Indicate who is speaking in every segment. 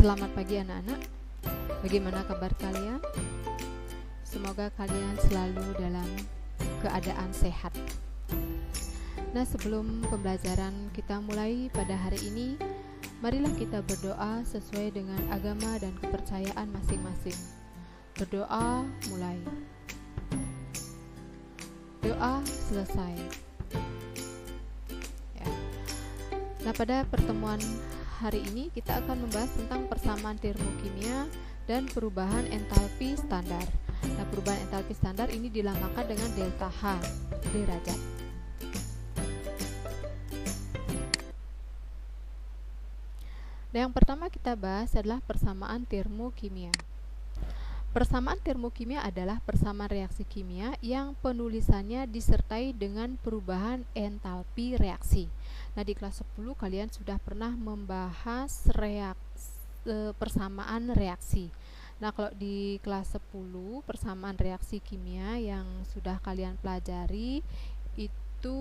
Speaker 1: Selamat pagi anak-anak. Bagaimana kabar kalian? Semoga kalian selalu dalam keadaan sehat. Nah, sebelum pembelajaran kita mulai pada hari ini, marilah kita berdoa sesuai dengan agama dan kepercayaan masing-masing. Berdoa mulai. Doa selesai. Ya. Nah, pada pertemuan hari ini kita akan membahas tentang persamaan termokimia dan perubahan entalpi standar. Nah, perubahan entalpi standar ini dilambangkan dengan delta H derajat. Nah, yang pertama kita bahas adalah persamaan termokimia. Persamaan termokimia adalah persamaan reaksi kimia yang penulisannya disertai dengan perubahan entalpi reaksi. Nah, di kelas 10 kalian sudah pernah membahas persamaan reaksi. Nah, kalau di kelas 10 persamaan reaksi kimia yang sudah kalian pelajari itu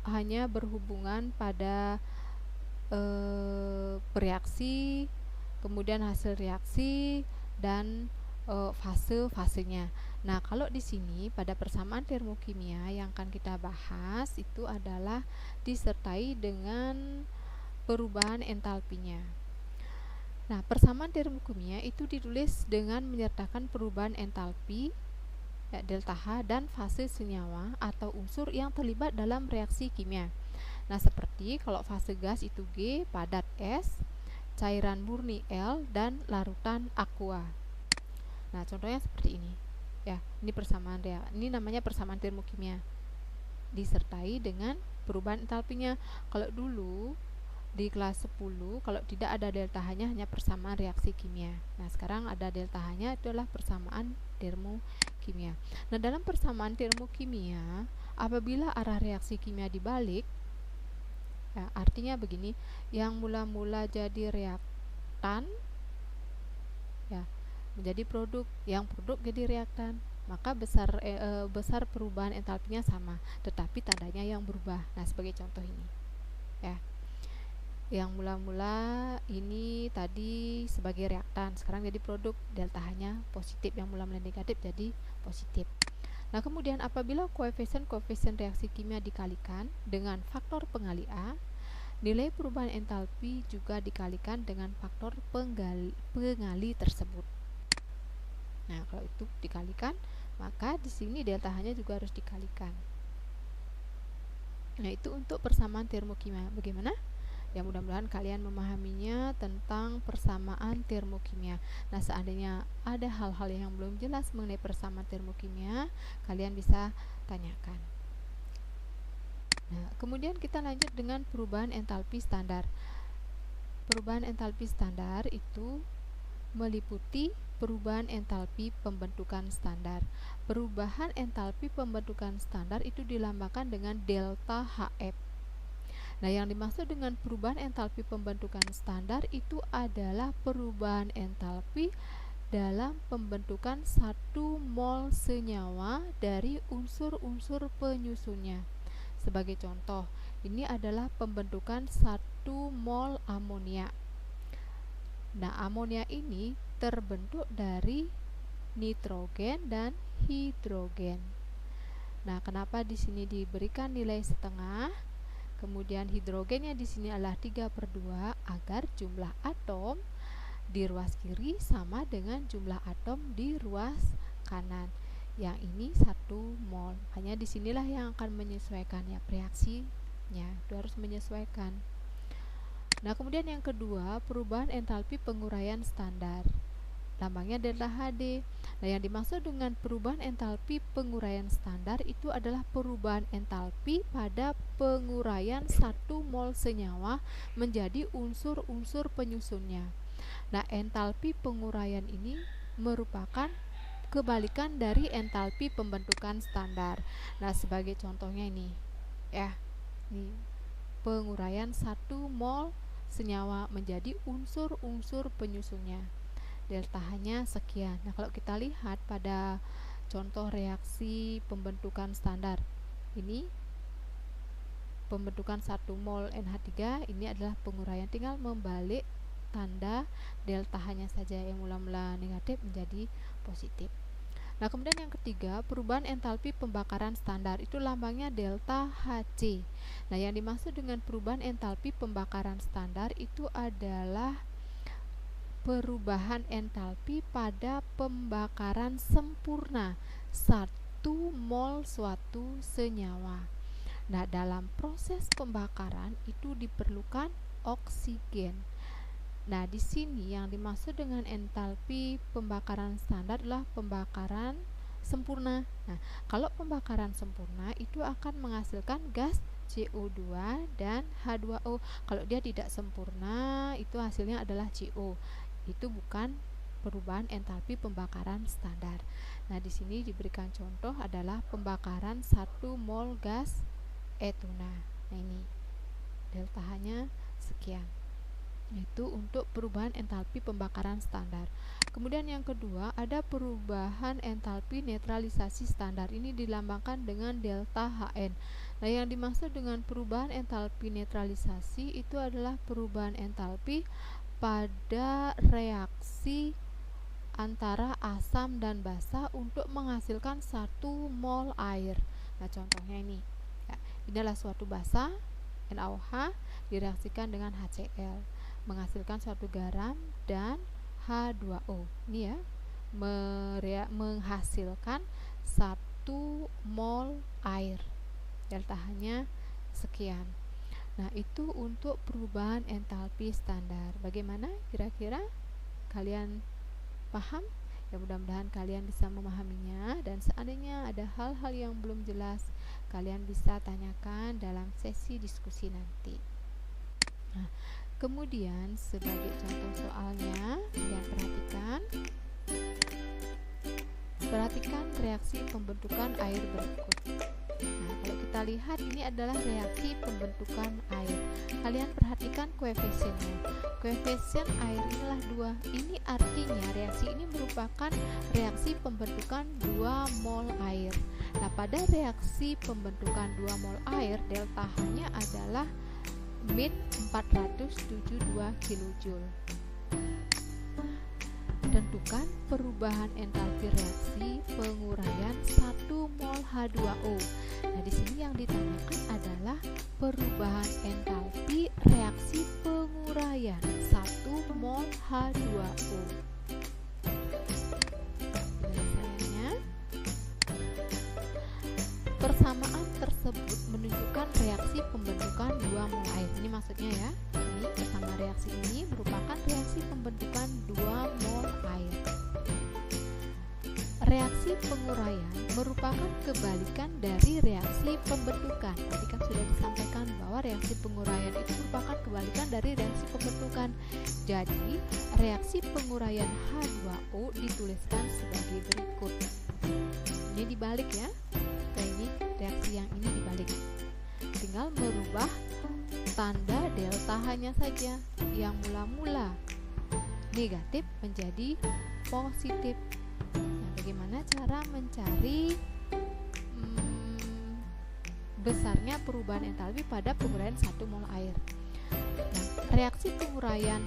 Speaker 1: hanya berhubungan pada bereaksi, kemudian hasil reaksi dan fase-fasenya. Nah, kalau di sini pada persamaan termokimia yang akan kita bahas itu adalah disertai dengan perubahan entalpinya. Nah, persamaan termokimia itu ditulis dengan menyertakan perubahan entalpi delta H dan fase senyawa atau unsur yang terlibat dalam reaksi kimia. Nah, seperti kalau fase gas itu G, padat S, cairan murni L, dan larutan aqua. Nah, contohnya seperti ini. Ya, ini persamaan ini namanya persamaan termokimia disertai dengan perubahan entalpinya. Kalau dulu di kelas 10 kalau tidak ada delta H-nya hanya persamaan reaksi kimia. Nah, sekarang ada delta H-nya, itu adalah persamaan termokimia. Nah, dalam persamaan termokimia apabila arah reaksi kimia dibalik, ya, artinya begini, yang mula-mula jadi reaktan ya menjadi produk, yang produk jadi reaktan, maka besar perubahan entalpinya sama, tetapi tandanya yang berubah. Nah, sebagai contoh ini ya, yang mula-mula ini tadi sebagai reaktan, sekarang jadi produk, delta H-nya positif, yang mula-mula negatif jadi positif. Nah, kemudian apabila koefisien reaksi kimia dikalikan dengan faktor pengali A, nilai perubahan entalpi juga dikalikan dengan faktor pengali tersebut. Nah, kalau itu dikalikan, maka di sini delta H-nya juga harus dikalikan. Nah, itu untuk persamaan termokimia. Bagaimana? Ya, mudah-mudahan kalian memahaminya tentang persamaan termokimia. Nah, seandainya ada hal-hal yang belum jelas mengenai persamaan termokimia, kalian bisa tanyakan. Nah, kemudian kita lanjut dengan perubahan entalpi standar. Perubahan entalpi standar itu meliputi perubahan entalpi pembentukan standar. Perubahan entalpi pembentukan standar itu dilambangkan dengan delta HF. Nah, yang dimaksud dengan perubahan entalpi pembentukan standar itu adalah perubahan entalpi dalam pembentukan 1 mol senyawa dari unsur-unsur penyusunnya. Sebagai contoh, ini adalah pembentukan 1 mol amonia. Nah, amonia ini terbentuk dari nitrogen dan hidrogen. Nah, kenapa di sini diberikan nilai setengah? Kemudian hidrogennya di sini adalah 3/2 agar jumlah atom di ruas kiri sama dengan jumlah atom di ruas kanan. Yang ini 1 mol. Hanya disinilah yang akan menyesuaikan ya, reaksinya itu harus menyesuaikan. Nah, kemudian yang kedua, perubahan entalpi penguraian standar. Lambangnya delta HD. Nah, yang dimaksud dengan perubahan entalpi penguraian standar itu adalah perubahan entalpi pada penguraian 1 mol senyawa menjadi unsur-unsur penyusunnya. Nah, entalpi penguraian ini merupakan kebalikan dari entalpi pembentukan standar. Nah, sebagai contohnya ini ya, ini penguraian 1 mol senyawa menjadi unsur-unsur penyusunnya. Delta H-nya sekian. Nah, kalau kita lihat pada contoh reaksi pembentukan standar, ini pembentukan 1 mol NH3, ini adalah penguraian, tinggal membalik tanda delta hanya saja yang mula-mula negatif menjadi positif. Nah, kemudian yang ketiga, perubahan entalpi pembakaran standar, itu lambangnya delta Hc. Nah, yang dimaksud dengan perubahan entalpi pembakaran standar itu adalah perubahan entalpi pada pembakaran sempurna 1 mol suatu senyawa. Nah, dalam proses pembakaran itu diperlukan oksigen. Nah, di sini yang dimaksud dengan entalpi pembakaran standar adalah pembakaran sempurna. Nah, kalau pembakaran sempurna itu akan menghasilkan gas CO2 dan H2O. Kalau dia tidak sempurna, itu hasilnya adalah CO. Itu bukan perubahan entalpi pembakaran standar. Nah, di sini diberikan contoh adalah pembakaran 1 mol gas etuna. Nah, ini delta-nya sekian. Itu untuk perubahan entalpi pembakaran standar. Kemudian yang kedua, ada perubahan entalpi netralisasi standar. Ini dilambangkan dengan delta Hn. Nah, yang dimaksud dengan perubahan entalpi netralisasi itu adalah perubahan entalpi pada reaksi antara asam dan basa untuk menghasilkan 1 mol air. Nah, contohnya ini. Ya, ini adalah suatu basa NaOH direaksikan dengan HCl, menghasilkan suatu garam dan H2O. Ini ya, menghasilkan 1 mol air. Delta H-nya sekian. Nah, itu untuk perubahan entalpi standar. Bagaimana kira-kira? Kalian paham? Ya, mudah-mudahan kalian bisa memahaminya, dan seandainya ada hal-hal yang belum jelas, kalian bisa tanyakan dalam sesi diskusi nanti. Nah, kemudian sebagai contoh soalnya, kalian perhatikan reaksi pembentukan air berikut. Nah, kalau kita lihat ini adalah reaksi pembentukan air. Kalian perhatikan koefisiennya. Koefisien air inilah 2. Ini artinya reaksi ini merupakan reaksi pembentukan 2 mol air. Nah, pada reaksi pembentukan 2 mol air, delta H-nya adalah min 472 kJ. Tentukan perubahan entalpi reaksi penguraian 1 mol H2O. Nah, di sini yang ditanyakan adalah perubahan entalpi reaksi penguraian 1 mol H2O. Penyelesaiannya, persamaan tersebut menunjukkan reaksi pembentukan 2 mol air. Ini maksudnya ya. Ini pertama, reaksi ini merupakan reaksi pembentukan 2 mol air. Reaksi penguraian merupakan kebalikan dari reaksi pembentukan. Tadi kan sudah disampaikan bahwa reaksi penguraian itu merupakan kebalikan dari reaksi pembentukan. Jadi, reaksi penguraian H2O dituliskan sebagai berikut. Ini dibalik ya. Nah, ini reaksi yang ini dibalik. Tinggal merubah tanda delta hanya saja, yang mula-mula negatif menjadi positif. Nah, bagaimana cara mencari besarnya perubahan entalpi pada penguraian 1 mol air? Nah, reaksi penguraian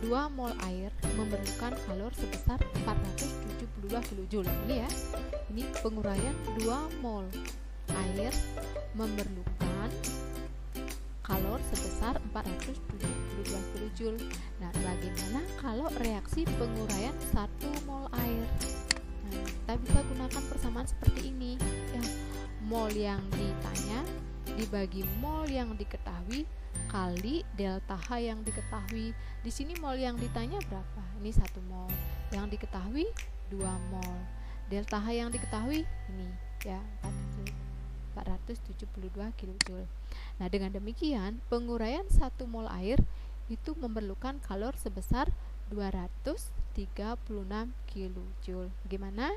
Speaker 1: 2 mol air memerlukan kalor sebesar 472 kJ. Ini ya, ini penguraian 2 mol air memerlukan kalor sebesar 472 kJ. Nah, bagaimana kalau reaksi penguraian 1 mol air? Nah, kita bisa gunakan persamaan seperti ini ya. Mol yang ditanya dibagi mol yang diketahui kali delta H yang diketahui. Di sini mol yang ditanya berapa? Ini 1 mol. Yang diketahui 2 mol. Delta H yang diketahui ini ya 472 kJ. Nah, dengan demikian penguraian 1 mol air itu memerlukan kalor sebesar 236 kJ. Bagaimana?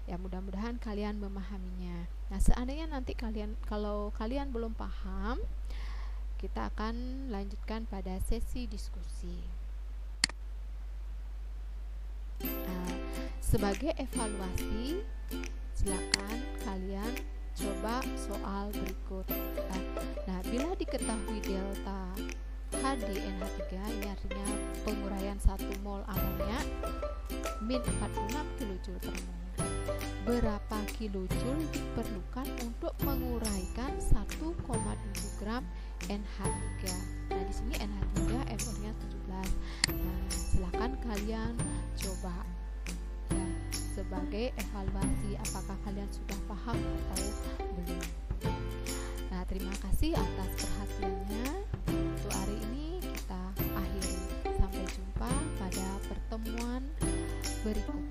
Speaker 1: Ya, mudah-mudahan kalian memahaminya. Nah, seandainya nanti kalau kalian belum paham, kita akan lanjutkan pada sesi diskusi. Nah, sebagai evaluasi, silakan kalian coba soal berikut. Nah, bila diketahui delta HDNH3 ini artinya penguraian 1 mol amonia min 46 kJ per mol. Berapa kilojoule diperlukan untuk menguraikan 1,7 gram NH3? Nah, di sini NH3 mol-nya 17. Nah, silakan kalian coba ya, sebagai evaluasi apakah kalian sudah paham atau belum. Nah, terima kasih atas perhatiannya. Untuk hari ini kita akhiri. Sampai jumpa pada pertemuan berikutnya.